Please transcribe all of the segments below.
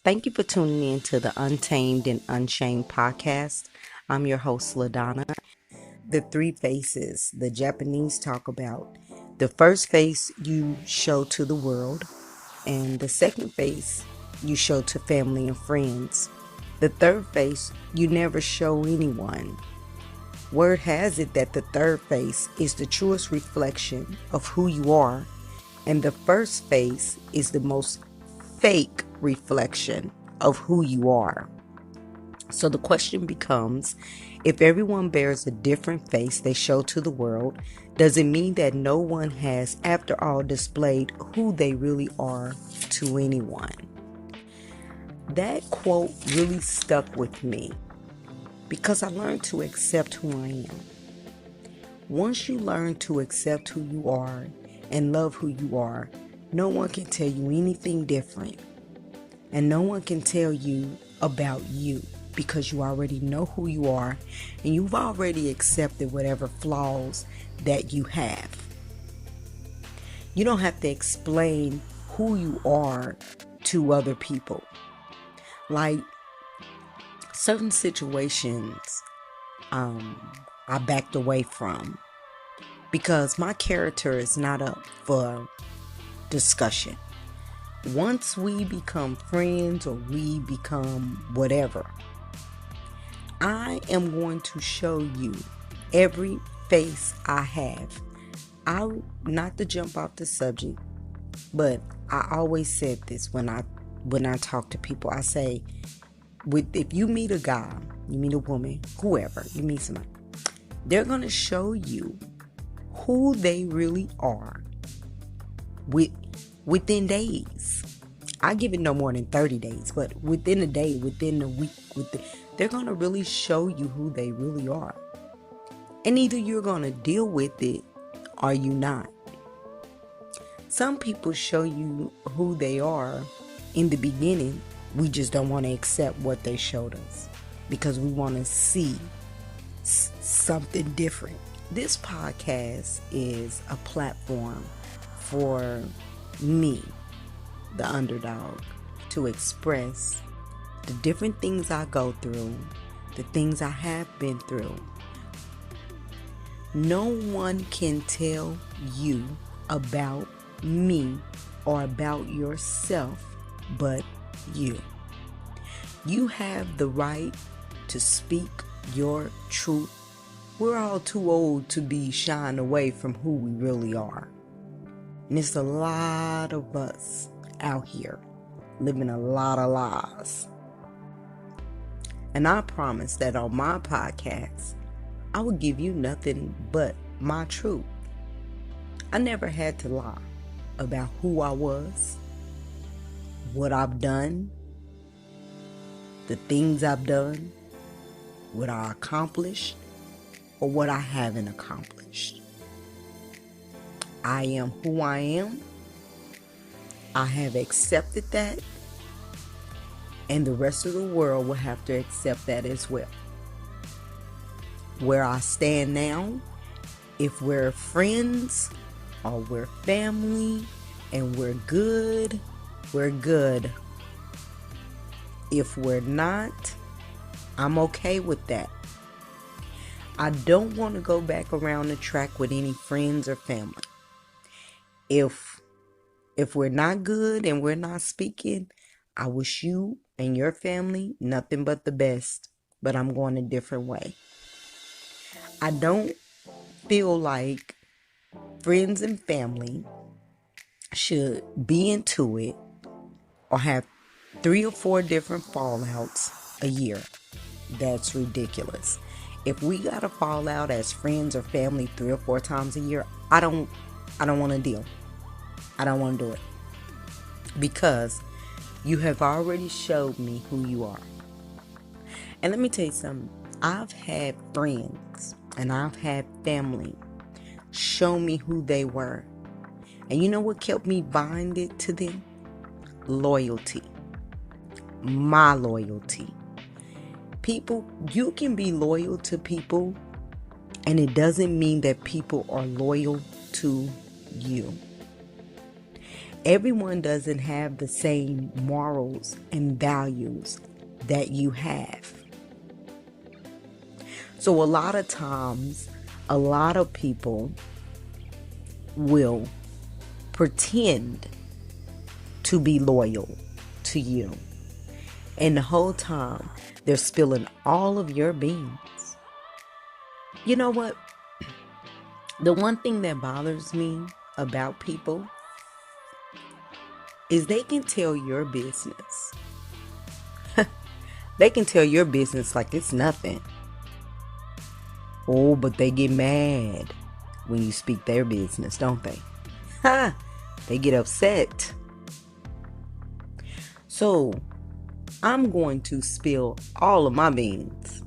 Thank you for tuning in to the Untamed and Unchained podcast. I'm your host, LaDonna. The three faces the Japanese talk about. The first face you show to the world, and the second face you show to family and friends. The third face you never show anyone. Word has it that the third face is the truest reflection of who you are, and the first face is the most fake reflection of who you are. So the question becomes, if everyone bears a different face they show to the world, does it mean that no one has, after all, displayed who they really are to anyone? That quote really stuck with me because I learned to accept who I am. Once you learn to accept who you are and love who you are, no one can tell you anything different. And no one can tell you about you because you already know who you are and you've already accepted whatever flaws that you have. You don't have to explain who you are to other people. Like certain situations, I backed away from because my character is not up for discussion. Once we become friends or we become whatever, I am going to show you every face I have. Not to jump off the subject, but I always said this when I talk to people. I say, if you meet a guy, you meet a woman, whoever, you meet somebody, they're going to show you who they really are within days. I give it no more than 30 days, but within a day, within a week, they're going to really show you who they really are. And either you're going to deal with it or you not. Some people show you who they are in the beginning. We just don't want to accept what they showed us because we want to see something different. This podcast is a platform for me, the underdog, to express the different things I go through, the things I have been through. No one can tell you about me or about yourself but you. You have the right to speak your truth. We're all too old to be shying away from who we really are. And it's a lot of us out here living a lot of lies. And I promise that on my podcast, I will give you nothing but my truth. I never had to lie about who I was, what I've done, the things I've done, what I accomplished, or what I haven't accomplished. I am who I am. I have accepted that, and the rest of the world will have to accept that as well. Where I stand now, if we're friends or we're family and we're good, we're good. If we're not, I'm okay with that. I don't want to go back around the track with any friends or family. If we're not good and we're not speaking, I wish you and your family nothing but the best, but I'm going a different way. I don't feel like friends and family should be into it or have 3 or 4 different fallouts a year. That's ridiculous. If we got to fall out as friends or family 3 or 4 times a year, I don't want to deal. I don't want to do it. Because you have already showed me who you are. And let me tell you something. I've had friends and I've had family show me who they were. And you know what kept me binded to them? Loyalty. My loyalty. People, you can be loyal to people, and it doesn't mean that people are loyal to you. Everyone doesn't have the same morals and values that you have. So a lot of times, a lot of people will pretend to be loyal to you. And the whole time, they're spilling all of your beans. You know what? The one thing that bothers me about people is they can tell your business. They can tell your business like it's nothing. Oh, but they get mad when you speak their business, don't they? Ha! They get upset. So, I'm going to spill all of my beans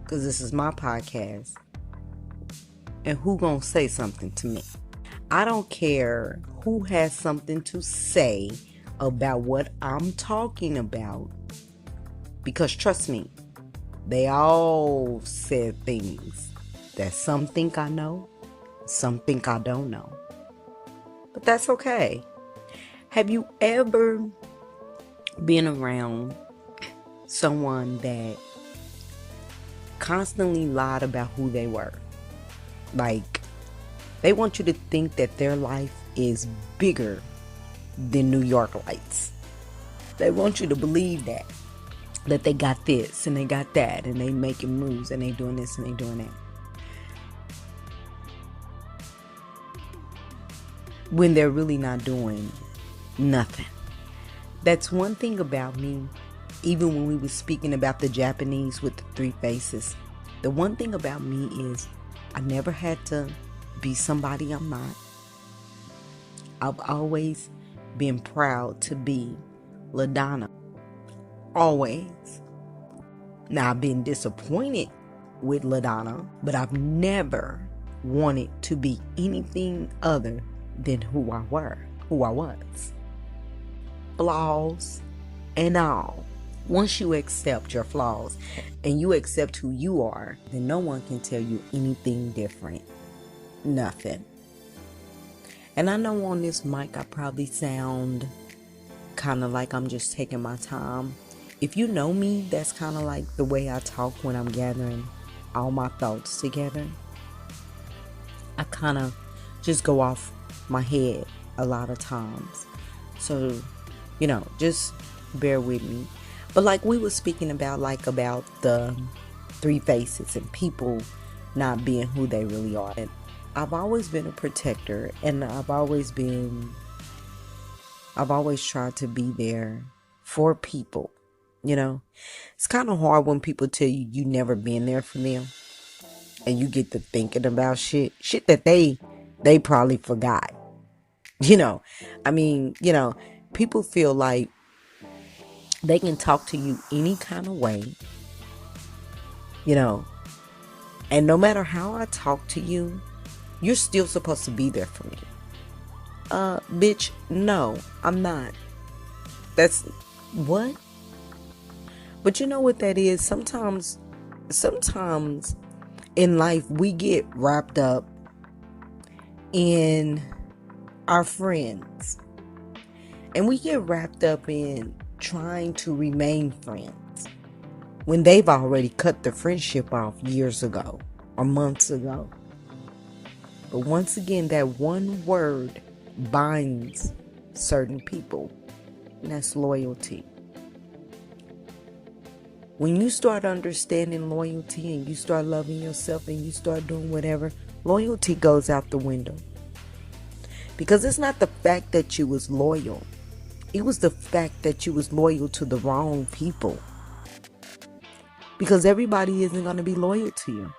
because this is my podcast. And who gonna say something to me? I don't care who has something to say about what I'm talking about, because trust me, they all said things that some think I know, some think I don't know. But that's okay. Have you ever been around someone that constantly lied about who they were? Like, they want you to think that their life is bigger than New York lights. They want you to believe that they got this and they got that and they making moves and they doing this and they doing that. When they're really not doing nothing. That's one thing about me. Even when we were speaking about the Japanese with the three faces, the one thing about me is I never had to be somebody I'm not. I've always been proud to be LaDonna. Always. Now, I've been disappointed with LaDonna, but I've never wanted to be anything other than who I was. Flaws and all. Once you accept your flaws and you accept who you are, then no one can tell you anything different. Nothing. And I know on this mic I probably sound kind of like I'm just taking my time. If you know me, that's kind of like the way I talk when I'm gathering all my thoughts together. I kind of just go off my head a lot of times. So, just bear with me. But like we were speaking about the three faces and people not being who they really are. And I've always been a protector, and I've always tried to be there for people. It's kind of hard when people tell you never been there for them, and you get to thinking about shit that they probably forgot. People feel like they can talk to you any kind of way, and no matter how I talk to you, you're still supposed to be there for me. Bitch, no, I'm not. That's what? But you know what that is? Sometimes in life we get wrapped up in our friends. And we get wrapped up in trying to remain friends when they've already cut the friendship off years ago or months ago. But once again, that one word binds certain people, and that's loyalty. When you start understanding loyalty and you start loving yourself and you start doing whatever, loyalty goes out the window. Because it's not the fact that you was loyal. It was the fact that you was loyal to the wrong people. Because everybody isn't going to be loyal to you.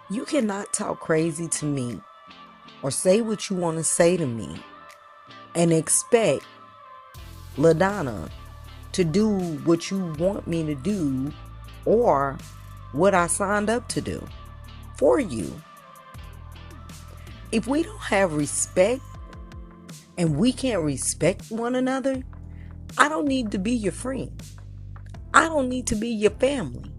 You cannot talk crazy to me or say what you want to say to me and expect LaDonna to do what you want me to do or what I signed up to do for you. If we don't have respect and we can't respect one another, I don't need to be your friend. I don't need to be your family.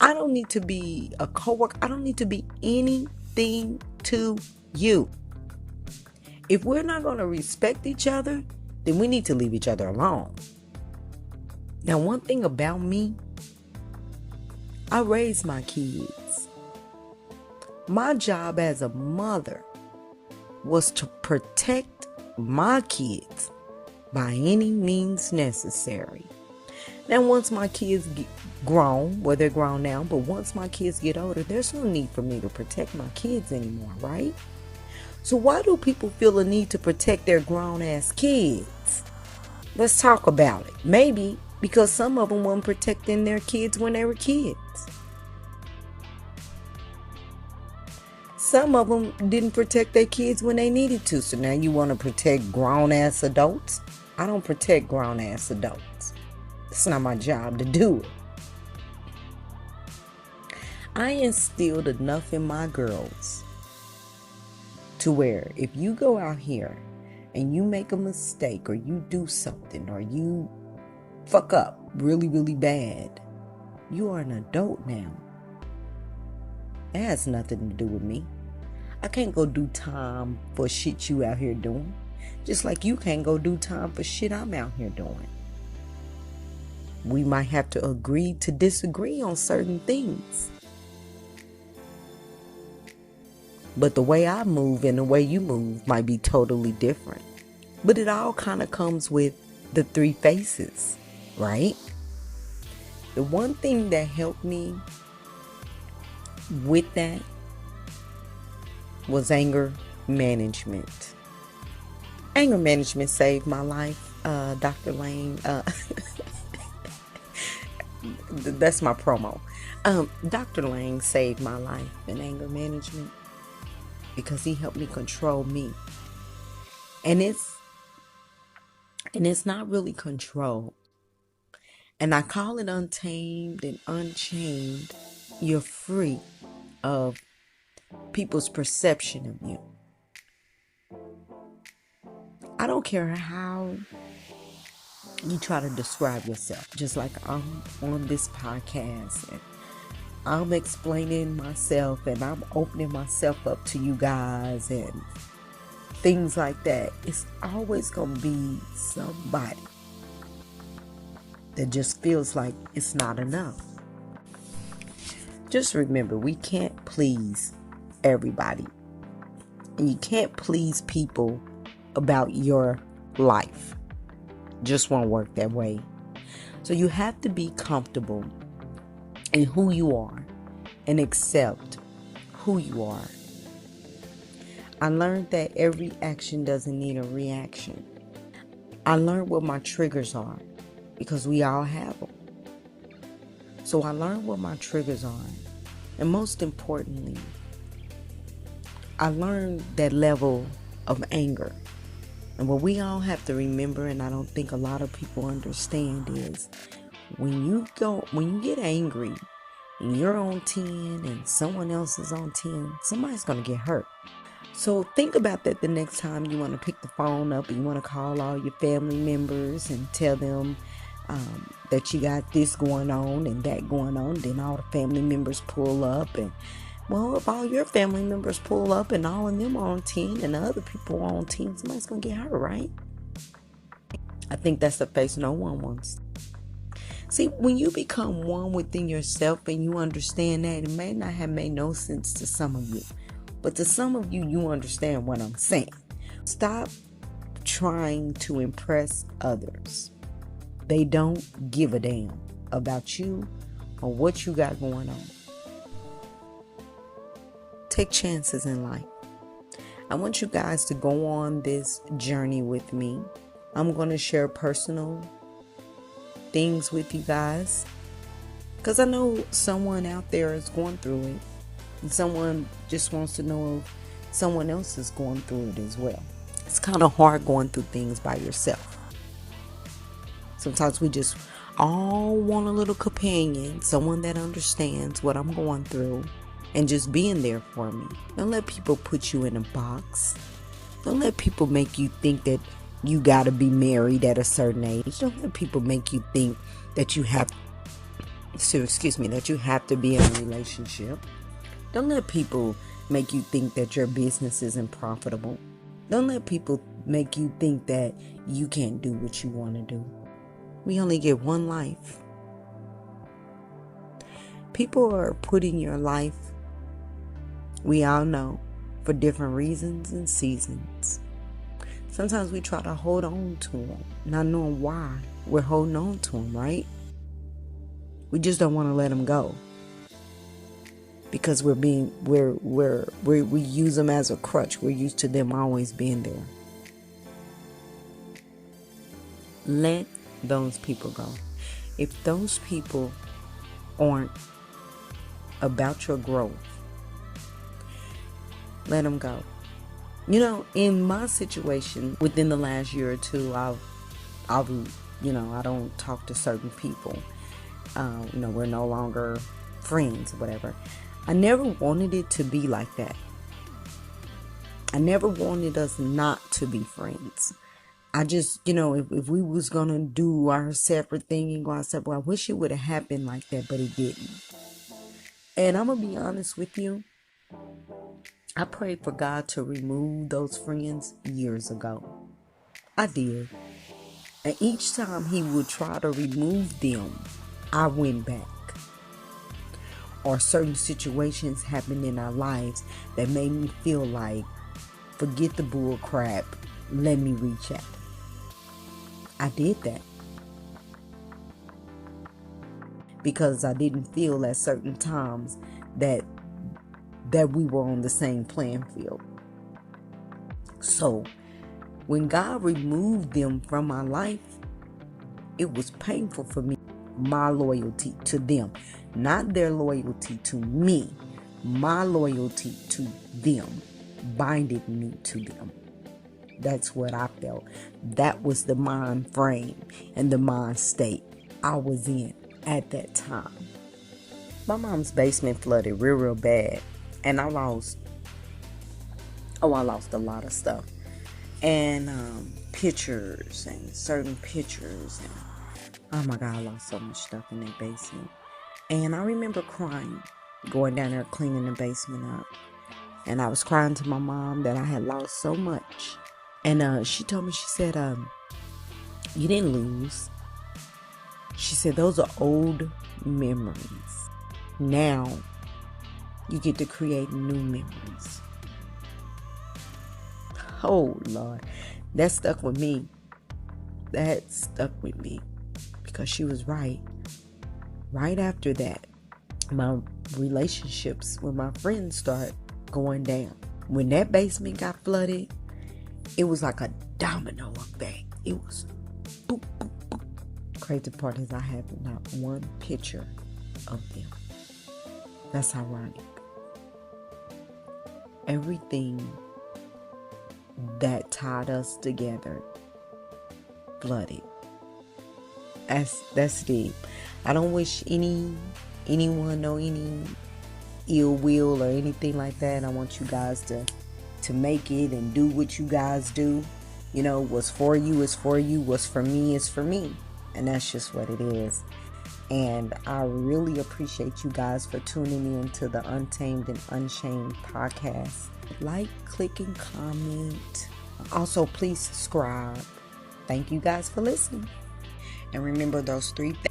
I don't need to be a coworker. I don't need to be anything to you. If we're not going to respect each other, then we need to leave each other alone. Now, one thing about me, I raised my kids. My job as a mother was to protect my kids by any means necessary. Now, once my kids get grown, well, they're grown now, but once my kids get older, there's no need for me to protect my kids anymore, right? So why do people feel a need to protect their grown-ass kids? Let's talk about it. Maybe because some of them weren't protecting their kids when they were kids. Some of them didn't protect their kids when they needed to. So now you want to protect grown-ass adults? I don't protect grown-ass adults. It's not my job to do it. I instilled enough in my girls to where if you go out here and you make a mistake or you do something or you fuck up really, really bad, you are an adult now. It has nothing to do with me. I can't go do time for shit you out here doing. Just like you can't go do time for shit I'm out here doing. We might have to agree to disagree on certain things. But the way I move and the way you move might be totally different. But it all kind of comes with the three faces, right? The one thing that helped me with that was anger management. Anger management saved my life, Dr. Lane. That's my promo. Dr. Lane saved my life in anger management because he helped me control me. And it's not really control. And I call it untamed and unchained. You're free of people's perception of you. I don't care how you try to describe yourself. Just like I'm on this podcast and I'm explaining myself and I'm opening myself up to you guys and things like that. It's always going to be somebody that just feels like it's not enough. Just remember, we can't please everybody. And you can't please people about your life. Just won't work that way. So you have to be comfortable in who you are and accept who you are. I learned that every action doesn't need a reaction. I learned what my triggers are because we all have them. So I learned what my triggers are. And most importantly, I learned that level of anger. And what we all have to remember, and I don't think a lot of people understand, is when you get angry and you're on 10 and someone else is on 10, somebody's going to get hurt. So think about that the next time you want to pick the phone up and you want to call all your family members and tell them that you got this going on and that going on. Then all the family members pull up and, well, if all your family members pull up and all of them are on 10 and the other people are on 10, somebody's going to get hurt, right? I think that's the face no one wants. See, when you become one within yourself and you understand that, it may not have made no sense to some of you. But to some of you, you understand what I'm saying. Stop trying to impress others. They don't give a damn about you or what you got going on. Take chances in life. I want you guys to go on this journey with me. I'm going to share personal things with you guys because I know someone out there is going through it. And someone just wants to know if someone else is going through it as well. It's kind of hard going through things by yourself. Sometimes we just all want a little companion, someone that understands what I'm going through and just being there for me. Don't let people put you in a box. Don't let people make you think that you got to be married at a certain age. Don't let people make you think that you have to be in a relationship. Don't let people make you think that your business isn't profitable. Don't let people make you think that you can't do what you want to do. We only get one life. People are put in your life, we all know, for different reasons and seasons. Sometimes we try to hold on to them, not knowing why we're holding on to them, right? We just don't want to let them go because we use them as a crutch. We're used to them always being there. Let those people go. If those people aren't about your growth, let them go. You know, in my situation, within the last year or two, I don't talk to certain people. We're no longer friends, whatever. I never wanted it to be like that. I never wanted us not to be friends. I just, if we was going to do our separate thing and go our separate, I wish it would have happened like that, but it didn't. And I'm going to be honest with you. I prayed for God to remove those friends years ago. I did. And each time he would try to remove them, I went back. Or certain situations happened in our lives that made me feel like, forget the bull crap, let me reach out. I did that. Because I didn't feel at certain times that we were on the same playing field. So, when God removed them from my life, it was painful for me. My loyalty to them, not their loyalty to me. My loyalty to them binded me to them. That's what I felt. That was the mind frame and the mind state I was in at that time. My mom's basement flooded real bad, and I lost a lot of stuff, and pictures and certain pictures, and oh my God, I lost so much stuff in that basement. And I remember crying, going down there cleaning the basement up, and I was crying to my mom that I had lost so much. And she told me, she said, you didn't lose. She said, those are old memories. Now you get to create new memories. Oh Lord, that stuck with me. Because she was right. Right after that, my relationships with my friends started going down. When that basement got flooded, it was like a domino effect. It was boop, boop, boop. Crazy part is I have not one picture of them. That's ironic. Everything that tied us together flooded. That's deep. I don't wish anyone or any ill will or anything like that. I want you guys to make it and do what you guys do. What's for you is for you. What's for me is for me. And that's just what it is. And I really appreciate you guys for tuning in to the Untamed and Unchained podcast. Like, click, and comment. Also, please subscribe. Thank you guys for listening. And remember those 3 things.